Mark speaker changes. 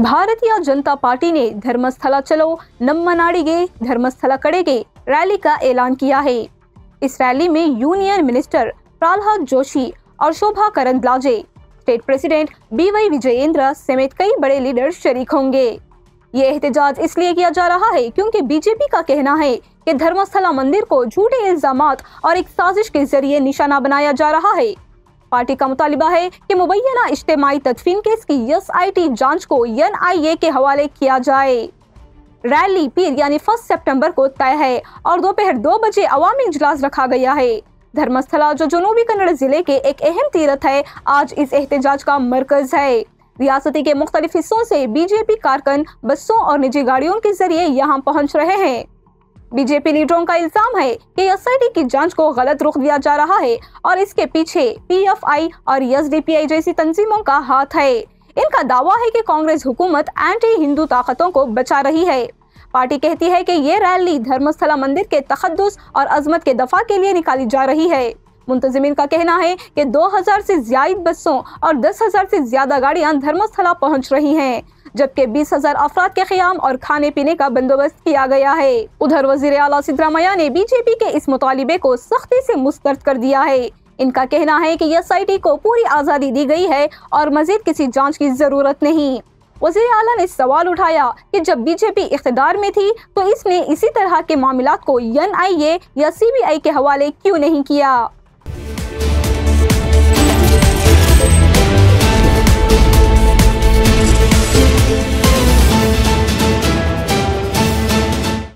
Speaker 1: Bharatiya Janata party ने धर्मस्थला चलो नम्मनाडिगे Dharmasthala कडेगे rally का ऐलान किया है। इस रैली में यूनियन मिनिस्टर प्रल्हाद जोशी और शोभा करंद्लाजे, स्टेट प्रेसिडेंट BY विजयेंद्र समेत कई बड़े लीडर शरीक होंगे। ये एहतजाज इसलिए किया जा रहा है क्योंकि बीजेपी का कहना है कि धर्मस्थला मंदिर को झूठे इल्जामात और एक साजिश के जरिए निशाना बनाया जा रहा है। पार्टी का मुतालिबा है कि मुबैना इज्तिमाई तदफीन केस की SIT जांच को NIA के हवाले किया जाए। रैली पीर यानी 1 सितंबर को तय है और दोपहर 2 बजे अवामी इजलास रखा गया है। धर्मस्थला जो जनूबी कन्नड़ जिले के एक अहम तीर्थ है, आज इस एहतजाज का मरकज है। रियासती के मुख्तलिफ हिस्सों से बीजेपी कारकुन बसों और निजी गाड़ियों के जरिए यहाँ पहुँच रहे हैं। बीजेपी लीडरों का इल्जाम है कि SIT की जांच को गलत रुख दिया जा रहा है और इसके पीछे PFI और SDPI जैसी तंजीमों का हाथ है। इनका दावा है कि कांग्रेस हुकूमत एंटी हिंदू ताकतों को बचा रही है। पार्टी कहती है कि ये रैली धर्मस्थला मंदिर के तक़द्दुस और अजमत के दफा के लिए निकाली जा रही है। मुंतजिमीन का कहना है कि 2000 से ज्यादा बसों और 10,000 से ज्यादा गाड़ियां धर्मस्थला पहुंच रही हैं, जबकि 20,000 अफराद के क़याम और खाने पीने का बंदोबस्त किया गया है। उधर वज़ीर आला सिद्धरामैया ने बीजेपी के इस मुतालिबे को सख्ती से मुस्तरद कर दिया है। इनका कहना है कि SIT को पूरी आज़ादी दी गई है और मजीद किसी जांच की जरूरत नहीं। वज़ीर आला ने सवाल उठाया कि जब बीजेपी इख्तिदार में थी तो इसने इसी तरह के मामलात को NIA या CBI के हवाले क्यों नहीं किया।